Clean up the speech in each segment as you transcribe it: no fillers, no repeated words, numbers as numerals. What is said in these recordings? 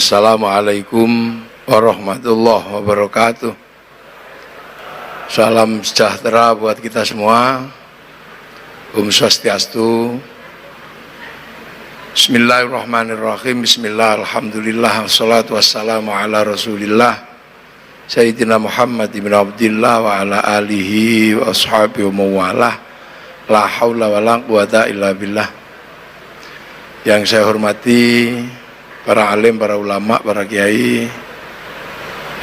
Assalamualaikum warahmatullahi wabarakatuh. Salam sejahtera buat kita semua. Om Swastiastu. Bismillahirrahmanirrahim. Bismillah, alhamdulillah, wassalatu wassalamu ala rasulillah Sayyidina Muhammad ibn Abdillah wa ala alihi wa ashabihi wa mawalah. La hawla wa la quwata illa billah. Yang saya hormati para alim, para ulama, para kiai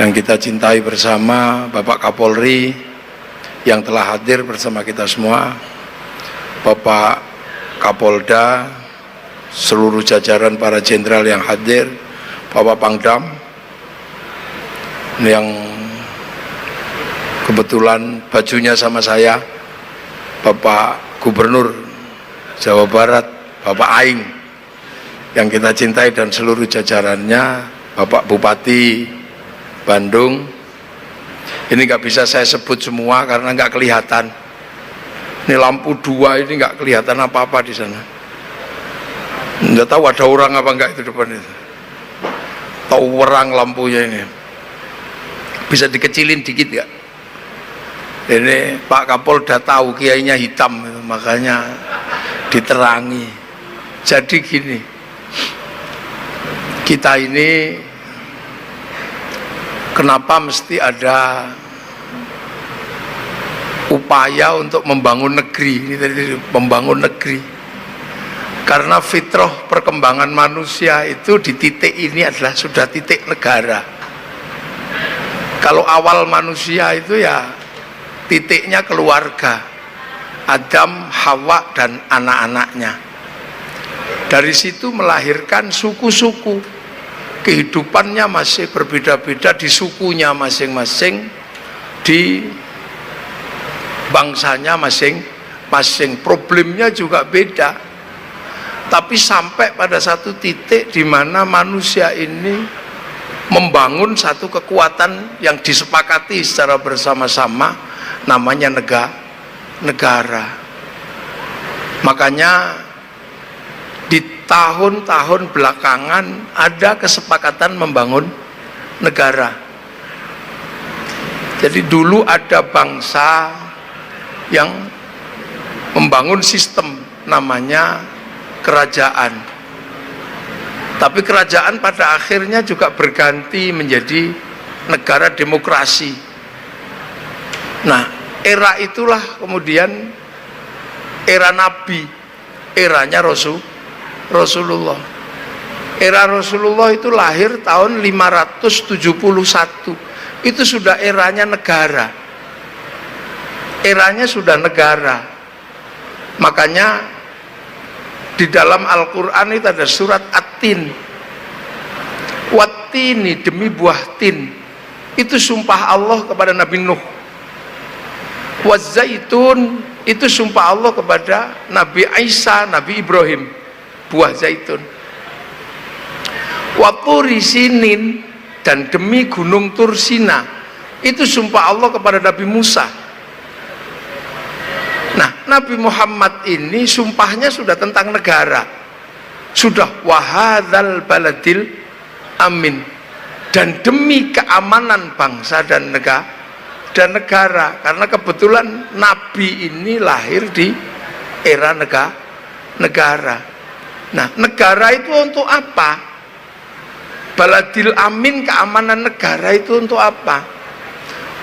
yang kita cintai bersama, Bapak Kapolri yang telah hadir bersama kita semua, Bapak Kapolda, seluruh jajaran para jenderal yang hadir, Bapak Pangdam yang kebetulan bajunya sama saya, Bapak Gubernur Jawa Barat, Bapak Aing yang kita cintai, dan seluruh jajarannya, Bapak Bupati Bandung. Ini nggak bisa saya sebut semua karena nggak kelihatan. Ini lampu dua ini nggak kelihatan apa-apa di sana. Nggak tahu ada orang apa nggak itu depan itu. Tahu orang lampunya ini. Bisa dikecilin dikit nggak? Ini Pak Kapolda tahu kiainya hitam, makanya diterangi. Jadi gini, kita ini kenapa mesti ada upaya untuk membangun negeri? Ini tadi membangun negeri karena fitrah perkembangan manusia itu di titik ini adalah sudah titik negara. Kalau awal manusia itu ya titiknya keluarga, Adam, Hawa, dan anak-anaknya. Dari situ melahirkan suku-suku. Kehidupannya masih berbeda-beda di sukunya masing-masing, di bangsanya masing-masing. Problemnya juga beda. Tapi sampai pada satu titik di mana manusia ini membangun satu kekuatan yang disepakati secara bersama-sama, namanya negara. Makanya di tahun-tahun belakangan ada kesepakatan membangun negara. Jadi dulu ada bangsa yang membangun sistem namanya kerajaan. Tapi kerajaan pada akhirnya juga berganti menjadi negara demokrasi. Nah, era itulah kemudian era Nabi, eranya Rasulullah. Era Rasulullah itu lahir tahun 571. Itu sudah eranya negara. Eranya sudah negara. Makanya di dalam Al-Quran itu ada surat At-Tin. Wat-tini, demi buah tin. Itu sumpah Allah kepada Nabi Nuh. Waz-zaitun, itu sumpah Allah kepada Nabi Isa, Nabi Ibrahim, buah zaitun. Wa turi sinin, dan demi gunung Tursina, itu sumpah Allah kepada Nabi Musa. Nah, Nabi Muhammad ini sumpahnya sudah tentang negara. Sudah wahadzal baladil amin, dan demi keamanan bangsa dan negara, karena kebetulan Nabi ini lahir di era negara. Nah, negara itu untuk apa? Baladil amin, keamanan negara itu untuk apa?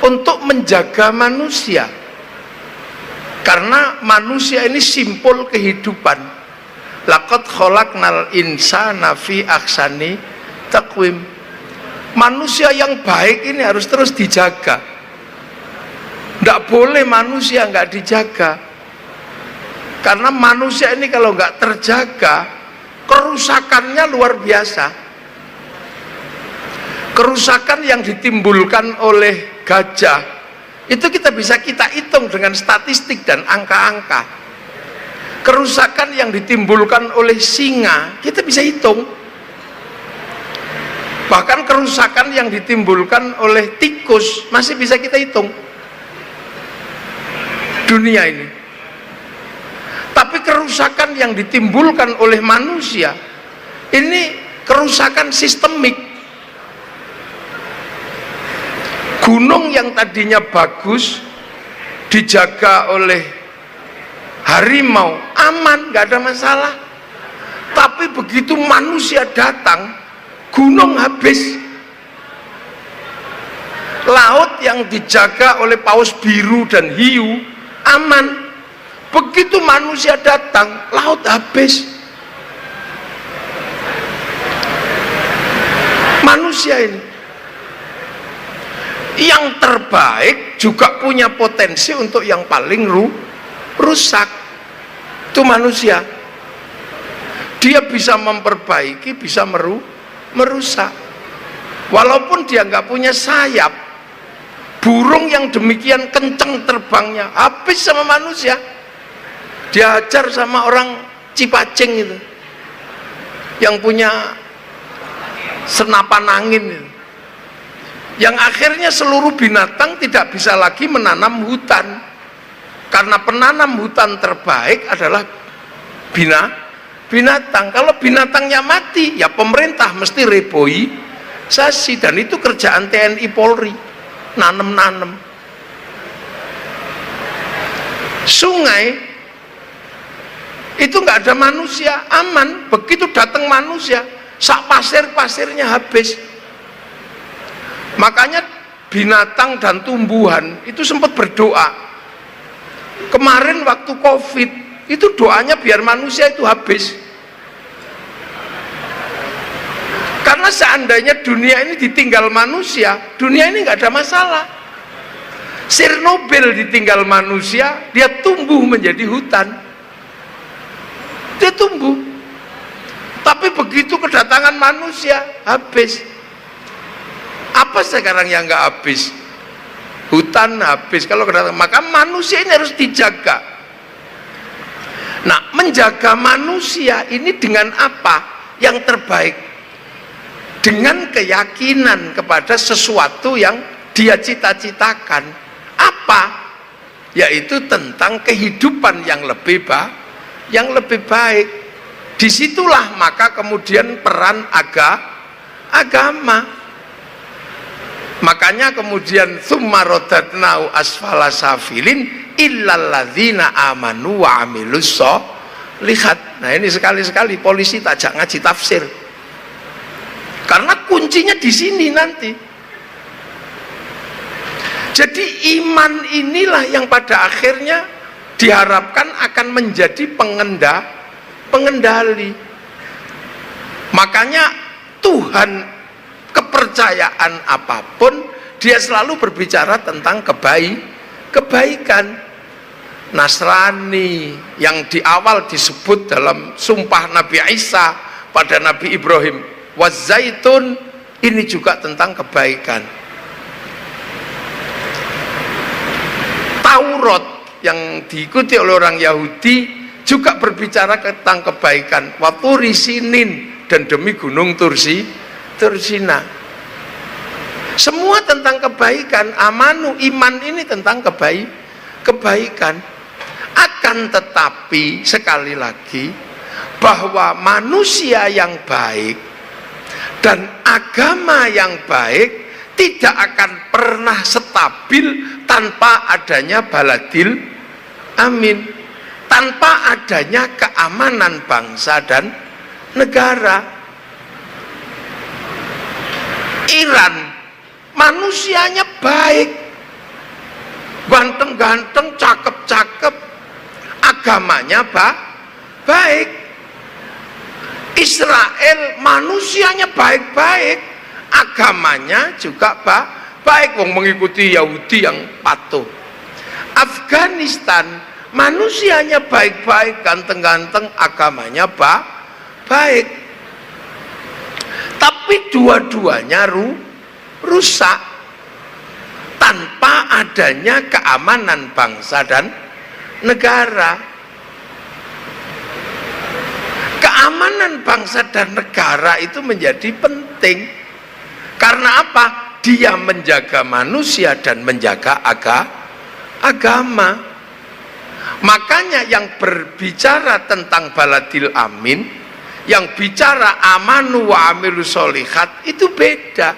Untuk menjaga manusia. Karena manusia ini simpul kehidupan. Laqad khalaqnal insana fi ahsani taqwim. Manusia yang baik ini harus terus dijaga. Tidak boleh manusia nggak dijaga. Karena manusia ini kalau nggak terjaga, kerusakannya luar biasa. Kerusakan yang ditimbulkan oleh gajah itu kita hitung dengan statistik dan angka-angka. Kerusakan yang ditimbulkan oleh singa kita bisa hitung. Bahkan kerusakan yang ditimbulkan oleh tikus masih bisa kita hitung. Dunia ini. Tapi kerusakan yang ditimbulkan oleh manusia ini kerusakan sistemik. Gunung yang tadinya bagus dijaga oleh harimau, aman, nggak ada masalah. Tapi begitu manusia datang, gunung habis. Laut yang dijaga oleh paus biru dan hiu aman. Begitu manusia datang, laut habis. Manusia ini yang terbaik juga punya potensi untuk yang paling rusak. Itu manusia. Dia bisa memperbaiki, bisa merusak. Walaupun dia nggak punya sayap, burung yang demikian kenceng terbangnya habis sama manusia. Diajar sama orang Cipacing itu, yang punya senapan angin itu. Yang akhirnya seluruh binatang tidak bisa lagi menanam hutan, karena penanam hutan terbaik adalah binatang. Kalau binatangnya mati, ya pemerintah mesti reboisasi, dan itu kerjaan TNI Polri, nanem. Sungai itu nggak ada manusia, aman. Begitu datang manusia, sak pasirnya habis. Makanya binatang dan tumbuhan itu sempat berdoa. Kemarin waktu COVID itu doanya biar manusia itu habis. Karena seandainya dunia ini ditinggal manusia, dunia ini nggak ada masalah. Chernobyl ditinggal manusia, dia tumbuh menjadi hutan. Dia tumbuh. Tapi begitu kedatangan manusia, habis. Apa sekarang yang nggak habis? Hutan habis. Kalau kedatangan, maka manusia ini harus dijaga. Nah, menjaga manusia ini dengan apa? Yang terbaik, dengan keyakinan kepada sesuatu yang dia cita-citakan. Apa? Yaitu tentang kehidupan yang lebih baik. Disitulah maka kemudian peran agama. Makanya kemudian tsumma radadnahu asfala safilin illal ladzina amanu wa amilus sholihat. Nah, ini sekali-sekali polisi tajak ngaji tafsir, karena kuncinya di sini nanti. Jadi iman inilah yang pada akhirnya diharapkan akan menjadi pengendali. Makanya Tuhan, kepercayaan apapun, dia selalu berbicara tentang kebaikan. Nasrani yang di awal disebut dalam sumpah Nabi Isa pada Nabi Ibrahim, wazaitun, ini juga tentang kebaikan. Taurat yang diikuti oleh orang Yahudi juga berbicara tentang kebaikan, waturi sinin, dan demi gunung Tursina. Semua tentang kebaikan. Amanu, iman ini tentang kebaikan. Akan tetapi sekali lagi, bahwa manusia yang baik dan agama yang baik tidak akan pernah stabil tanpa adanya baladil amin, tanpa adanya keamanan bangsa dan negara. Iran manusianya baik, ganteng-ganteng, cakep-cakep, agamanya baik. Israel manusianya baik-baik, agamanya juga baik, wong mengikuti Yahudi yang patuh. Afghanistan manusianya baik-baik, ganteng-ganteng, agamanya baik. Tapi dua-duanya rusak tanpa adanya keamanan bangsa dan negara. Keamanan bangsa dan negara itu menjadi penting. Karena apa? Dia menjaga manusia dan menjaga agama. Makanya yang berbicara tentang baladil amin, yang bicara amanu wa amilus sholihat, itu beda.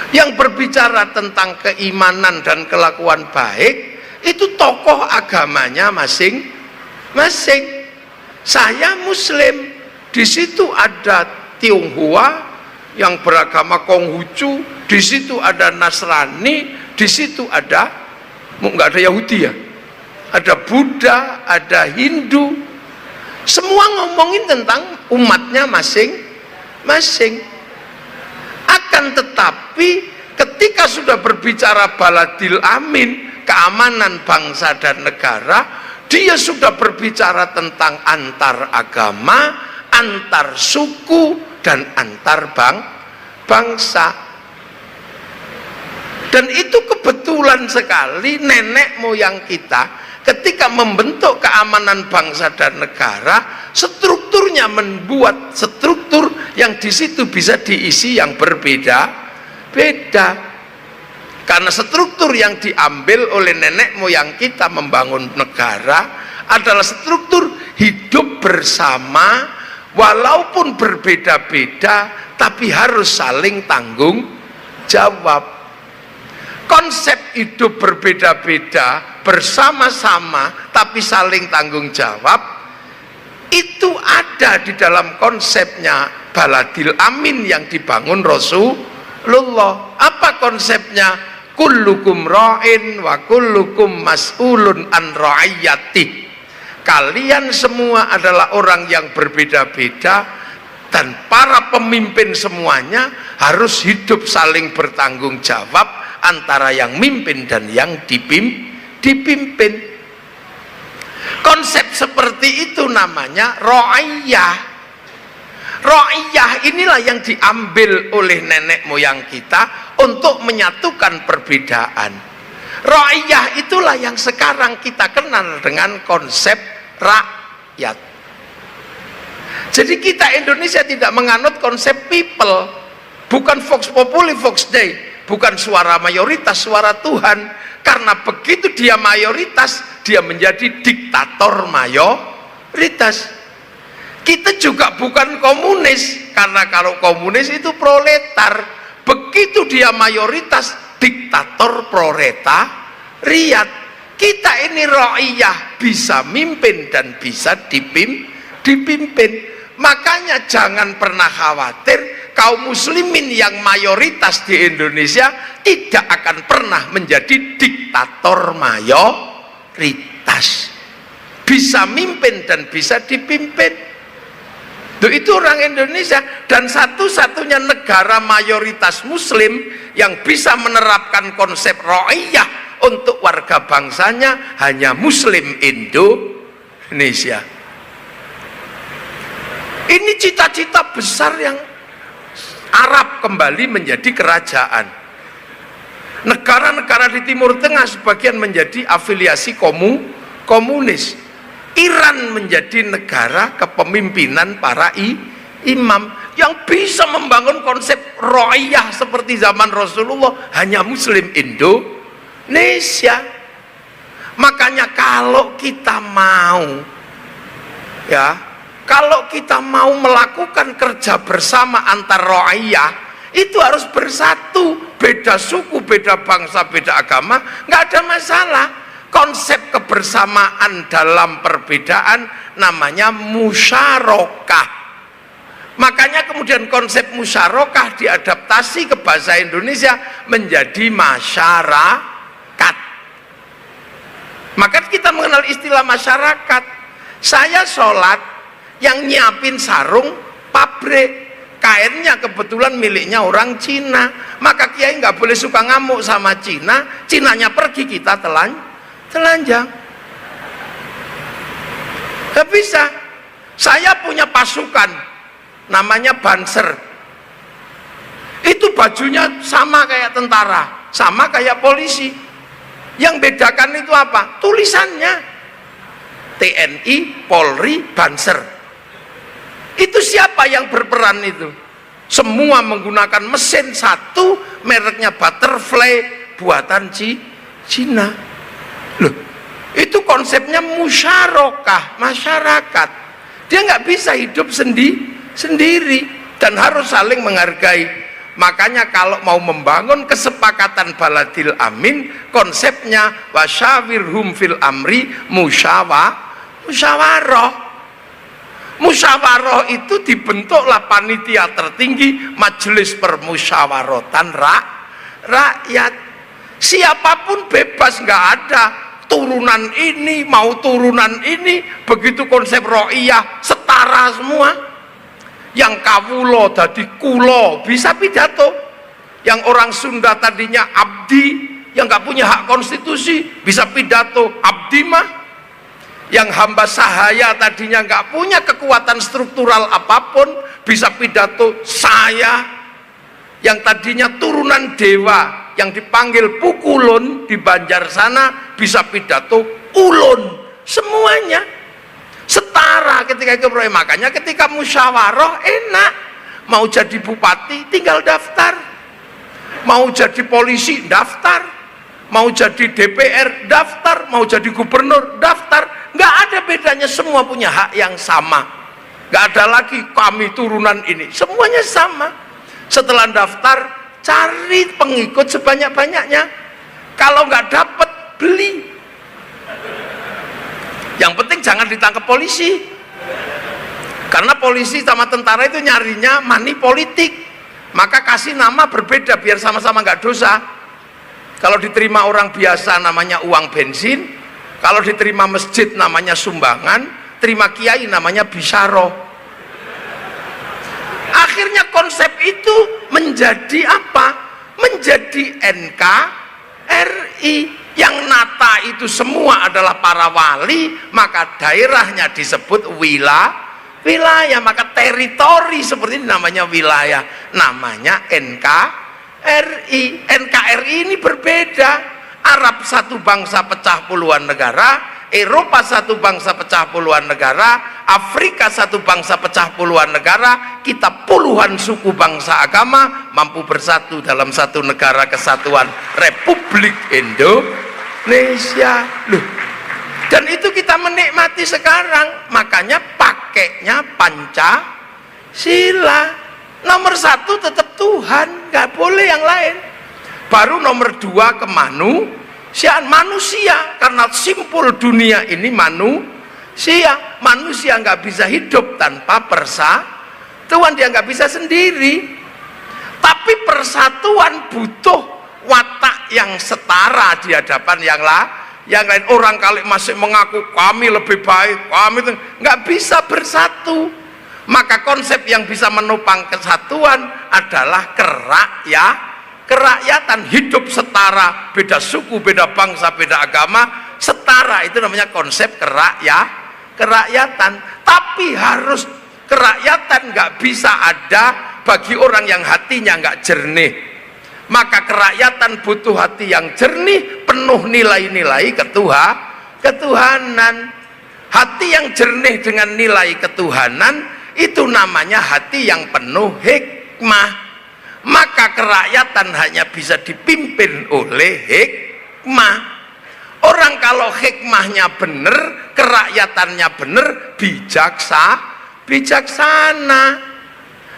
Yang berbicara tentang keimanan dan kelakuan baik itu tokoh agamanya masing-masing. Saya Muslim, di situ ada Tionghoa yang beragama Konghucu, di situ ada Nasrani, di situ ada nggak ada Yahudi ya, ada Buddha, ada Hindu, semua ngomongin tentang umatnya masing-masing. Akan tetapi ketika sudah berbicara baladil amin, keamanan bangsa dan negara, dia sudah berbicara tentang antar agama, antar suku, dan antar bangsa. Dan itu kebetulan sekali nenek moyang kita ketika membentuk keamanan bangsa dan negara, strukturnya membuat struktur yang di situ bisa diisi yang berbeda-beda. Karena struktur yang diambil oleh nenek moyang kita membangun negara adalah struktur hidup bersama, walaupun berbeda-beda tapi harus saling tanggung jawab. Konsep hidup berbeda-beda bersama-sama tapi saling tanggung jawab itu ada di dalam konsepnya baladil amin yang dibangun Rasulullah. Apa konsepnya? Kullukum ra'in wa kullukum mas'ulun an ra'iyati. Kalian semua adalah orang yang berbeda-beda dan para pemimpin semuanya harus hidup saling bertanggung jawab antara yang mimpin dan yang dipimpin. Konsep seperti itu namanya ra'iyah. Ra'iyah inilah yang diambil oleh nenek moyang kita untuk menyatukan perbedaan. Ra'iyah itulah yang sekarang kita kenal dengan konsep rakyat. Jadi kita Indonesia tidak menganut konsep people, bukan vox populi vox dei, bukan suara mayoritas suara Tuhan. Karena begitu dia mayoritas, dia menjadi diktator mayoritas. Kita juga bukan komunis, karena kalau komunis itu proletar. Begitu dia mayoritas, diktator proletariat. Kita ini ra'iyah, bisa mimpin dan bisa dipimpin. Makanya jangan pernah khawatir, kaum muslimin yang mayoritas di Indonesia tidak akan pernah menjadi diktator mayoritas. Bisa mimpin dan bisa dipimpin. Itu orang Indonesia, dan satu-satunya negara mayoritas muslim yang bisa menerapkan konsep ra'iyah untuk warga bangsanya hanya muslim Indonesia. Ini cita-cita besar yang Arab kembali menjadi kerajaan. Negara-negara di Timur Tengah sebagian menjadi afiliasi komunis. Iran menjadi negara kepemimpinan para imam yang bisa membangun konsep ra'iyah seperti zaman Rasulullah, hanya muslim Indonesia. Makanya kalau kita mau melakukan kerja bersama antar ra'iyah, itu harus bersatu. Beda suku, beda bangsa, beda agama, nggak ada masalah. Konsep kebersamaan dalam perbedaan namanya musyarakah. Makanya kemudian konsep musyarakah diadaptasi ke bahasa Indonesia menjadi masyarakat. Maka kita mengenal istilah masyarakat. Saya sholat, yang nyiapin sarung pabrik, kainnya kebetulan miliknya orang Cina. Maka kiai nggak boleh suka ngamuk sama Cina. Cinanya pergi, kita telanjang. Gak bisa. Saya punya pasukan namanya Banser. Itu bajunya sama kayak tentara, sama kayak polisi. Yang bedakan itu apa? Tulisannya TNI, Polri, Banser. Itu siapa yang berperan itu? Semua menggunakan mesin satu, mereknya Butterfly, buatan Cina. Loh, itu konsepnya musyarakah, masyarakat. Dia nggak bisa hidup sendiri dan harus saling menghargai. Makanya kalau mau membangun kesepakatan baladil amin, konsepnya wasyawirhum fil amri musyawarah. Musyawarah itu dibentuklah panitia tertinggi, majelis permusyawaratan rakyat. Siapapun bebas, nggak ada turunan ini mau turunan ini. Begitu konsep ro'iyah, setara semua. Yang kawulo dadi kulo bisa pidato, yang orang Sunda tadinya abdi, yang nggak punya hak konstitusi bisa pidato abdi mah, yang hamba sahaya tadinya nggak punya kekuatan struktural apapun bisa pidato saya, yang tadinya turunan dewa yang dipanggil pukulun di Banjar sana bisa pidato ulun. Semuanya setara ketika itu. Makanya ketika musyawarah enak, mau jadi bupati tinggal daftar, mau jadi polisi daftar, mau jadi DPR daftar, mau jadi gubernur daftar, nggak ada bedanya, semua punya hak yang sama. Nggak ada lagi kami turunan ini, semuanya sama. Setelah daftar, cari pengikut sebanyak-banyaknya. Kalau nggak dapat, beli. Yang penting jangan ditangkap polisi, karena polisi sama tentara itu nyarinya money politik. Maka kasih nama berbeda biar sama-sama nggak dosa. Kalau diterima orang biasa namanya uang bensin, kalau diterima masjid namanya sumbangan, terima kiai namanya bisyaro. Akhirnya konsep itu menjadi apa? Menjadi NKRI. Yang nata itu semua adalah para wali, maka daerahnya disebut wilayah, maka teritori seperti ini namanya wilayah, namanya NKRI. NKRI ini berbeda. Arab satu bangsa pecah puluhan negara, Eropa satu bangsa pecah puluhan negara, Afrika satu bangsa pecah puluhan negara, kita puluhan suku bangsa agama mampu bersatu dalam satu negara kesatuan Republik Indonesia. Loh, dan itu kita menikmati sekarang. Makanya pakainya Pancasila. Nomor satu tetap Tuhan, nggak boleh yang lain. Baru nomor dua kemanusiaan, manusia, karena simpul dunia ini manusia. Manusia nggak bisa hidup tanpa persatuan, dia nggak bisa sendiri. Tapi persatuan butuh watak yang setara di hadapan yang lain. Orang kali masih mengaku kami lebih baik, kami itu nggak bisa bersatu. Maka konsep yang bisa menopang kesatuan adalah kerakyatan, hidup setara, beda suku, beda bangsa, beda agama, setara. Itu namanya konsep kerakyatan. Tapi harus kerakyatan nggak bisa ada bagi orang yang hatinya nggak jernih. Maka kerakyatan butuh hati yang jernih, penuh nilai-nilai ketuhanan. Hati yang jernih dengan nilai ketuhanan itu namanya hati yang penuh hikmah. Maka kerakyatan hanya bisa dipimpin oleh hikmah. Orang kalau hikmahnya benar, kerakyatannya benar, bijaksana.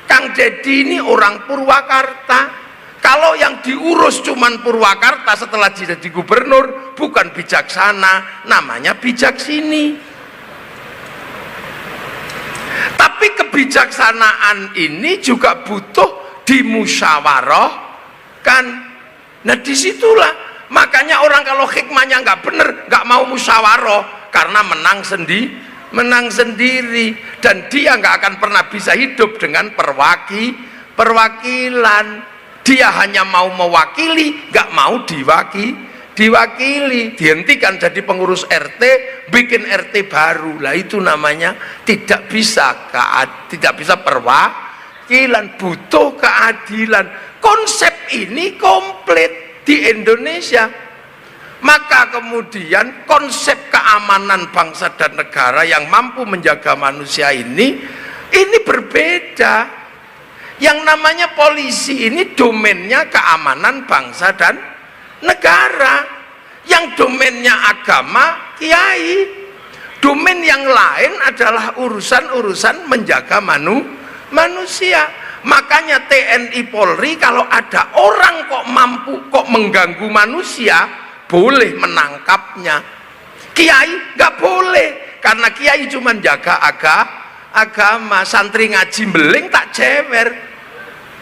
Kang Dedi ini orang Purwakarta. Kalau yang diurus cuman Purwakarta setelah jadi gubernur, bukan bijaksana, namanya bijaksini. Tapi kebijaksanaan ini juga butuh dimusyawarahkan. Nah disitulah makanya orang kalau hikmahnya nggak bener, nggak mau musyawarah, karena menang sendiri, dan dia nggak akan pernah bisa hidup dengan perwakilan. Dia hanya mau mewakili, nggak mau diwakili. Dihentikan jadi pengurus RT, bikin RT baru. Lah itu namanya tidak bisa perwakilan, butuh keadilan. Konsep ini komplit di Indonesia. Maka kemudian konsep keamanan bangsa dan negara yang mampu menjaga manusia ini berbeda. Yang namanya polisi ini domainnya keamanan bangsa dan negara. Yang domainnya agama, kiai. Domain yang lain adalah urusan-urusan menjaga manusia. Makanya TNI Polri kalau ada orang kok mampu kok mengganggu manusia, boleh menangkapnya. Kiai nggak boleh, karena kiai cuma jaga agama. Santri ngaji beling tak jewer.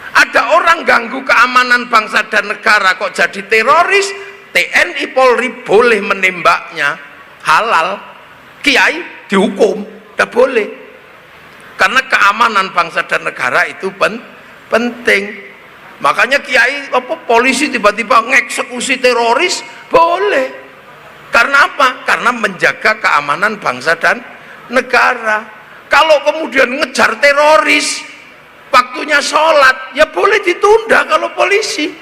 Ada orang ganggu keamanan bangsa dan negara kok jadi teroris, TNI Polri boleh menembaknya, halal. Kiai dihukum, tidak boleh, karena keamanan bangsa dan negara itu penting. Makanya kiai polisi tiba-tiba ngeksekusi teroris boleh, karena apa? Karena menjaga keamanan bangsa dan negara. Kalau kemudian ngejar teroris waktunya sholat, ya boleh ditunda kalau polisi.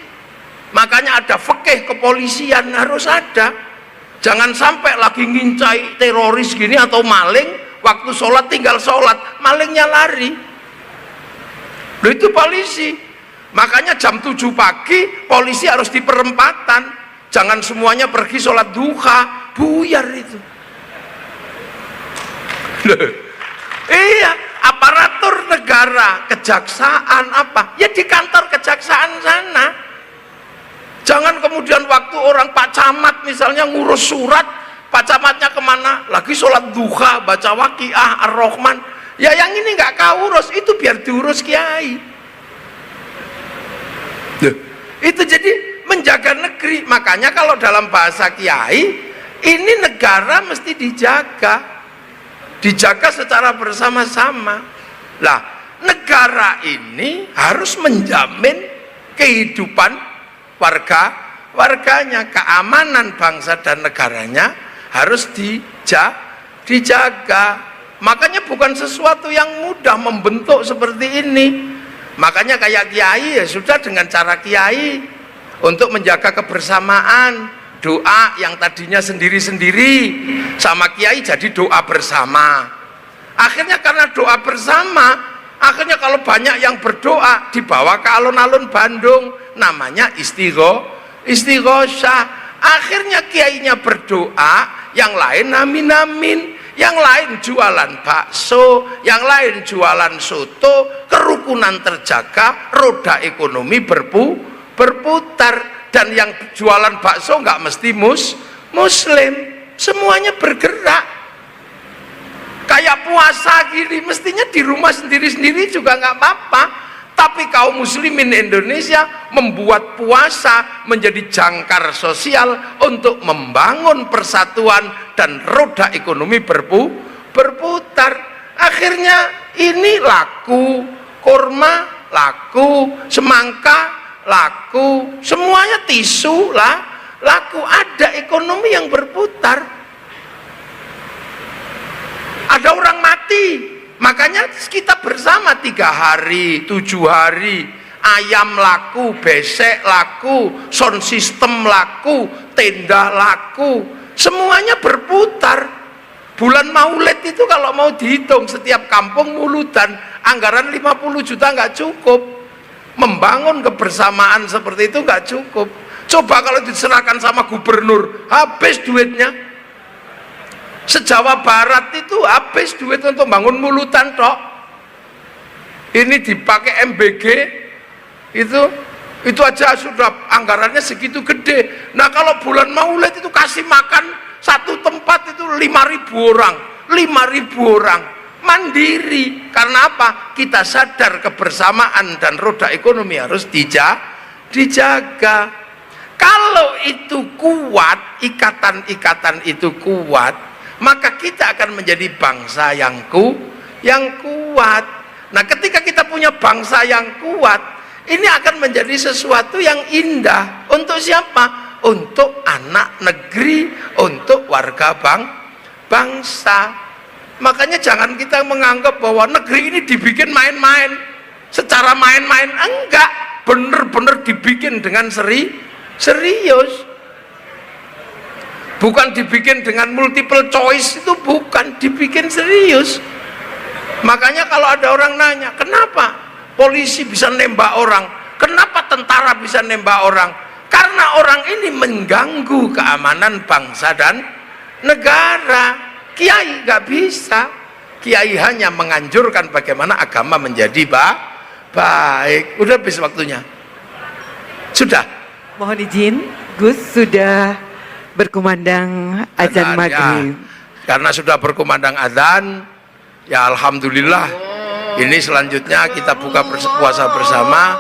Makanya ada fikih kepolisian, harus ada. Jangan sampai lagi ngincai teroris gini atau maling, waktu sholat tinggal sholat, malingnya lari. Loh, itu polisi. Makanya jam 7 pagi polisi harus di perempatan. Jangan semuanya pergi sholat duha, buyar itu. Loh, iya, aparatur negara, kejaksaan apa? Ya di kantor kejaksaan sana. Jangan kemudian waktu orang Pak Camat misalnya ngurus surat, Pak Camatnya kemana? Lagi sholat duha, baca Waqiah, Ar-Rahman. Ya yang ini nggak kau urus, itu biar diurus kiai. Itu jadi menjaga negeri. Makanya kalau dalam bahasa kiai, ini negara mesti dijaga secara bersama-sama. Lah, negara ini harus menjamin kehidupan warganya, keamanan bangsa dan negaranya harus dijaga. Makanya bukan sesuatu yang mudah membentuk seperti ini. Makanya kayak kiai ya sudah dengan cara kiai untuk menjaga kebersamaan. Doa yang tadinya sendiri-sendiri sama kiai jadi doa bersama. Akhirnya karena doa bersama, akhirnya kalau banyak yang berdoa dibawa ke alun-alun Bandung, namanya istighosah. Akhirnya kiainya berdoa, yang lain amin-amin, yang lain jualan bakso, yang lain jualan soto, kerukunan terjaga, roda ekonomi berputar. Dan yang jualan bakso nggak mesti muslim, semuanya bergerak. Kayak puasa gini, mestinya di rumah sendiri-sendiri juga nggak apa-apa. Tapi kaum muslimin Indonesia membuat puasa menjadi jangkar sosial untuk membangun persatuan dan roda ekonomi berputar. Akhirnya ini laku, kurma laku, semangka laku, semuanya tisu lah laku. Ada ekonomi yang berputar. Ada orang mati, makanya kita bersama 3 hari, 7 hari, ayam laku, besek laku, sound system laku, tenda laku, semuanya berputar. Bulan Maulid itu kalau mau dihitung setiap kampung muludan, anggaran 50 juta nggak cukup. Membangun kebersamaan seperti itu nggak cukup. Coba kalau diserahkan sama gubernur, habis duitnya. Se-Jawa Barat itu habis duit untuk bangun mulutan tok. Ini dipakai MBG itu aja sudah anggarannya segitu gede. Nah kalau bulan Maulid itu kasih makan satu tempat itu 5.000 orang, 5.000 orang mandiri. Karena apa? Kita sadar kebersamaan dan roda ekonomi harus dijaga. Kalau itu kuat, ikatan-ikatan itu kuat, maka kita akan menjadi bangsa yang kuat. Nah, ketika kita punya bangsa yang kuat, ini akan menjadi sesuatu yang indah. Untuk siapa? Untuk anak negeri, untuk warga bangsa. Makanya jangan kita menganggap bahwa negeri ini dibikin main-main. Secara main-main enggak, bener-bener dibikin dengan serius. Bukan dibikin dengan multiple choice, itu bukan, dibikin serius. Makanya kalau ada orang nanya, kenapa polisi bisa nembak orang, kenapa tentara bisa nembak orang? Karena orang ini mengganggu keamanan bangsa dan negara. Kiai nggak bisa. Kiai hanya menganjurkan bagaimana agama menjadi Baik, udah habis waktunya. Sudah. Mohon izin, Gus, sudah berkumandang azan Adzan, maghrib. ya. Karena sudah berkumandang adzan, ya alhamdulillah. Ini selanjutnya kita buka puasa bersama.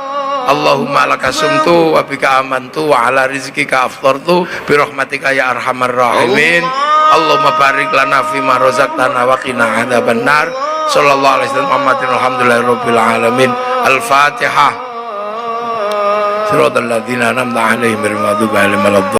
Allahumma laka sumtu wa bika amantu wa ala rizkika aftartu bi rahmatika ya arhamar rahimin. Allahumma barik lana fima razaqtana wa qina adzabannar. Sallallahu alaihi wasallam Muhammadin alhamdulillahirabbil alamin. Al-Fatihah. Siratal ladzina an'amta 'alaihim ghairil maghdubi 'alaihim waladdallin.